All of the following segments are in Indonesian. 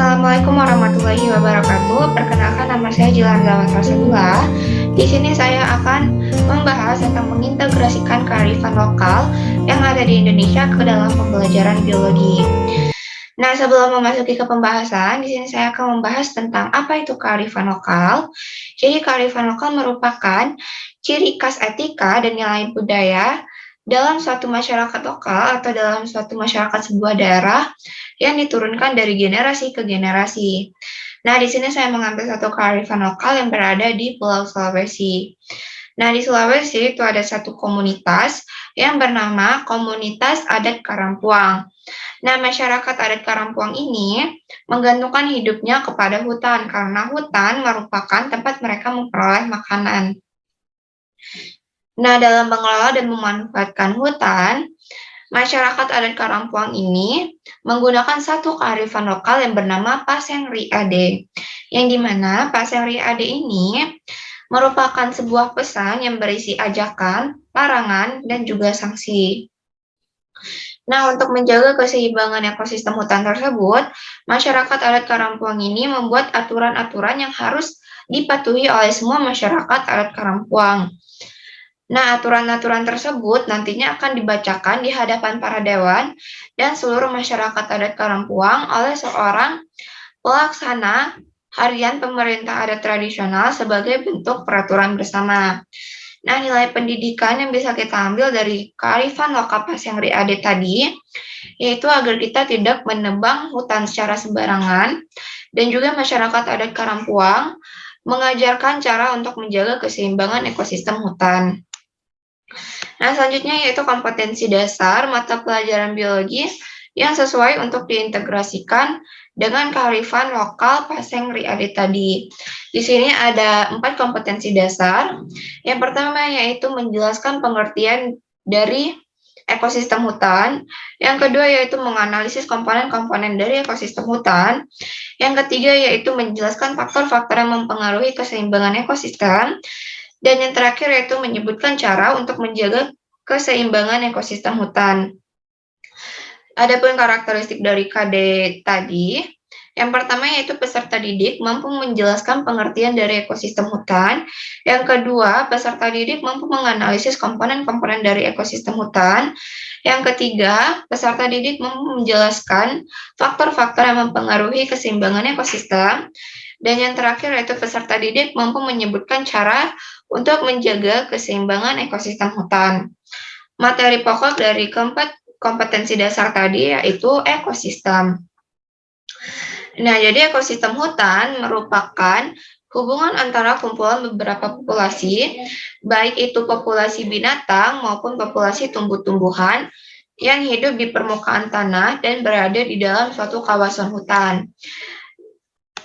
Assalamualaikum warahmatullahi wabarakatuh. Perkenalkan, nama saya Jilan Zawat Rasulullah. Di sini saya akan membahas tentang mengintegrasikan kearifan lokal yang ada di Indonesia ke dalam pembelajaran biologi. Nah, sebelum memasuki ke pembahasan, di sini saya akan membahas tentang apa itu kearifan lokal. Jadi, kearifan lokal merupakan ciri khas etika dan nilai budaya dalam suatu masyarakat lokal atau dalam suatu masyarakat sebuah daerah yang diturunkan dari generasi ke generasi. Nah, di sini saya mengambil satu kearifan lokal yang berada di Pulau Sulawesi. Nah, di Sulawesi itu ada satu komunitas yang bernama Komunitas Adat Karampuang. Nah, masyarakat adat Karampuang ini menggantungkan hidupnya kepada hutan karena hutan merupakan tempat mereka memperoleh makanan. Nah, dalam mengelola dan memanfaatkan hutan, masyarakat adat Karampuang ini menggunakan satu kearifan lokal yang bernama Paseng Riade, yang dimana Paseng Riade ini merupakan sebuah pesan yang berisi ajakan, larangan, dan juga sanksi. Nah, untuk menjaga keseimbangan ekosistem hutan tersebut, masyarakat adat Karampuang ini membuat aturan-aturan yang harus dipatuhi oleh semua masyarakat adat Karampuang. Nah, aturan-aturan tersebut nantinya akan dibacakan di hadapan para dewan dan seluruh masyarakat adat Karampuang oleh seorang pelaksana harian pemerintah adat tradisional sebagai bentuk peraturan bersama. Nah, nilai pendidikan yang bisa kita ambil dari kearifan lokal Paseng Riade tadi, yaitu agar kita tidak menebang hutan secara sembarangan, dan juga masyarakat adat Karampuang mengajarkan cara untuk menjaga keseimbangan ekosistem hutan. Nah, selanjutnya yaitu kompetensi dasar mata pelajaran biologi yang sesuai untuk diintegrasikan dengan kearifan lokal Paseng Riade tadi. Di sini ada 4 kompetensi dasar. Yang pertama yaitu menjelaskan pengertian dari ekosistem hutan. Yang kedua yaitu menganalisis komponen-komponen dari ekosistem hutan. Yang ketiga yaitu menjelaskan faktor-faktor yang mempengaruhi keseimbangan ekosistem. Dan yang terakhir yaitu menyebutkan cara untuk menjaga keseimbangan ekosistem hutan. Adapun karakteristik dari KD tadi, yang pertama yaitu peserta didik mampu menjelaskan pengertian dari ekosistem hutan. Yang kedua, peserta didik mampu menganalisis komponen-komponen dari ekosistem hutan. Yang ketiga, peserta didik mampu menjelaskan faktor-faktor yang mempengaruhi keseimbangan ekosistem. Dan yang terakhir yaitu peserta didik mampu menyebutkan cara untuk menjaga keseimbangan ekosistem hutan. Materi pokok dari keempat kompetensi dasar tadi yaitu ekosistem. Nah, jadi ekosistem hutan merupakan hubungan antara kumpulan beberapa populasi, baik itu populasi binatang maupun populasi tumbuh-tumbuhan yang hidup di permukaan tanah dan berada di dalam suatu kawasan hutan.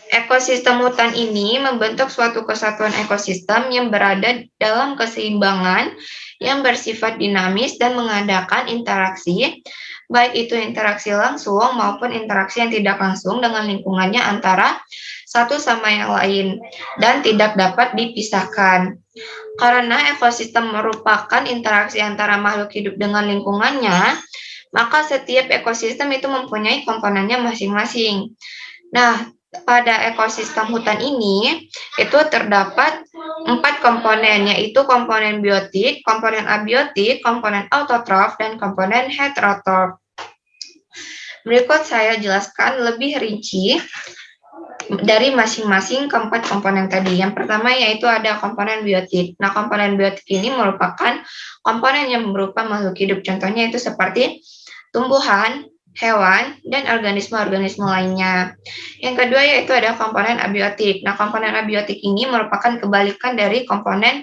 Ekosistem hutan ini membentuk suatu kesatuan ekosistem yang berada dalam keseimbangan yang bersifat dinamis dan mengadakan interaksi, baik itu interaksi langsung maupun interaksi yang tidak langsung dengan lingkungannya antara satu sama yang lain dan tidak dapat dipisahkan. Karena ekosistem merupakan interaksi antara makhluk hidup dengan lingkungannya, maka setiap ekosistem itu mempunyai komponennya masing-masing. Nah, pada ekosistem hutan ini itu terdapat 4 komponen, yaitu komponen biotik, komponen abiotik, komponen autotrof, dan komponen heterotrof. Berikut saya jelaskan lebih rinci dari masing-masing keempat komponen tadi. Yang pertama yaitu ada komponen biotik. Nah, komponen biotik ini merupakan komponen yang berupa makhluk hidup. Contohnya itu seperti tumbuhan, hewan, dan organisme-organisme lainnya. Yang kedua yaitu ada komponen abiotik. Nah, komponen abiotik ini merupakan kebalikan dari komponen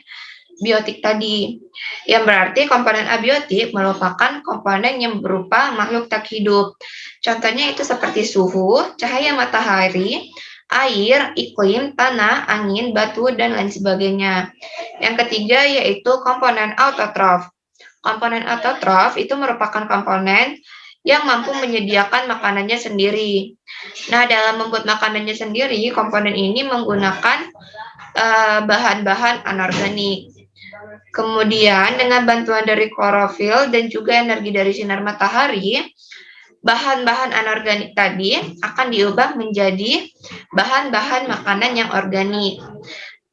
biotik tadi. Yang berarti komponen abiotik merupakan komponen yang berupa makhluk tak hidup. Contohnya itu seperti suhu, cahaya matahari, air, iklim, tanah, angin, batu, dan lain sebagainya. Yang ketiga yaitu komponen autotrof. Komponen autotrof itu merupakan komponen yang mampu menyediakan makanannya sendiri. Nah, dalam membuat makanannya sendiri, komponen ini menggunakan bahan-bahan anorganik. Kemudian, dengan bantuan dari klorofil dan juga energi dari sinar matahari, bahan-bahan anorganik tadi akan diubah menjadi bahan-bahan makanan yang organik.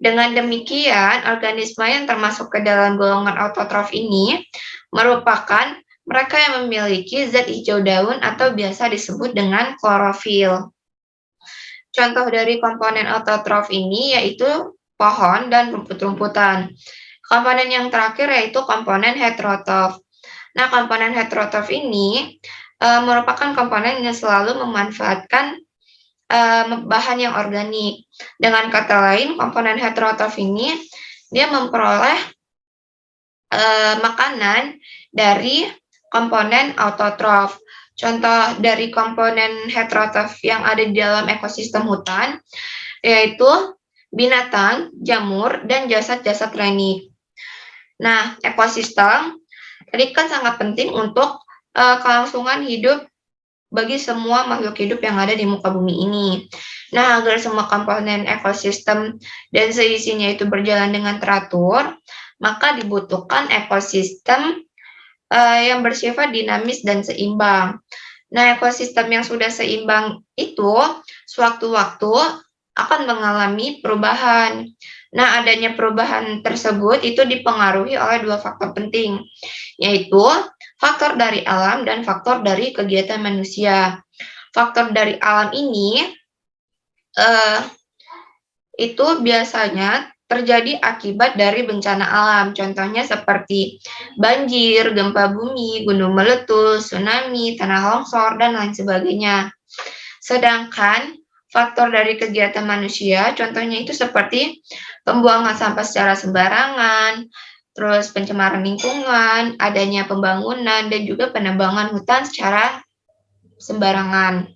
Dengan demikian, organisme yang termasuk ke dalam golongan autotrof ini merupakan mereka yang memiliki zat hijau daun atau biasa disebut dengan klorofil. Contoh dari komponen autotrof ini yaitu pohon dan rumput-rumputan. Komponen yang terakhir yaitu komponen heterotrof. Nah, komponen heterotrof ini merupakan komponen yang selalu memanfaatkan bahan yang organik. Dengan kata lain, komponen heterotrof ini dia memperoleh makanan dari komponen autotrof. Contoh dari komponen heterotrof yang ada di dalam ekosistem hutan yaitu binatang, jamur, dan jasad-jasad renik. Nah, ekosistem tadi kan sangat penting untuk kelangsungan hidup bagi semua makhluk hidup yang ada di muka bumi ini. Nah, agar semua komponen ekosistem dan seisinya itu berjalan dengan teratur, maka dibutuhkan ekosistem yang bersifat dinamis dan seimbang. Nah, ekosistem yang sudah seimbang itu sewaktu-waktu akan mengalami perubahan. Nah, adanya perubahan tersebut itu dipengaruhi oleh dua faktor penting, yaitu faktor dari alam dan faktor dari kegiatan manusia. Faktor dari alam ini itu biasanya terjadi akibat dari bencana alam, contohnya seperti banjir, gempa bumi, gunung meletus, tsunami, tanah longsor, dan lain sebagainya. Sedangkan faktor dari kegiatan manusia, contohnya itu seperti pembuangan sampah secara sembarangan, terus pencemaran lingkungan, adanya pembangunan, dan juga penebangan hutan secara sembarangan.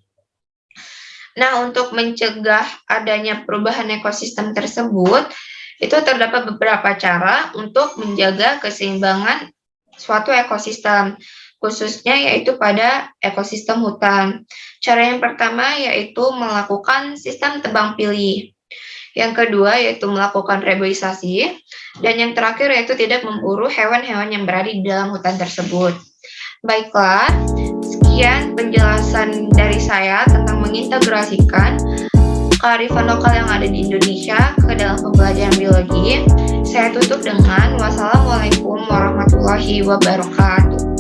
Nah, untuk mencegah adanya perubahan ekosistem tersebut, itu terdapat beberapa cara untuk menjaga keseimbangan suatu ekosistem, khususnya yaitu pada ekosistem hutan. Cara yang pertama yaitu melakukan sistem tebang pilih. Yang kedua yaitu melakukan reboisasi, dan yang terakhir yaitu tidak memburu hewan-hewan yang berada di dalam hutan tersebut. Baiklah, sekian penjelasan dari saya tentang mengintegrasikan kearifan lokal yang ada di Indonesia ke dalam pembelajaran biologi. Saya tutup dengan wassalamualaikum warahmatullahi wabarakatuh.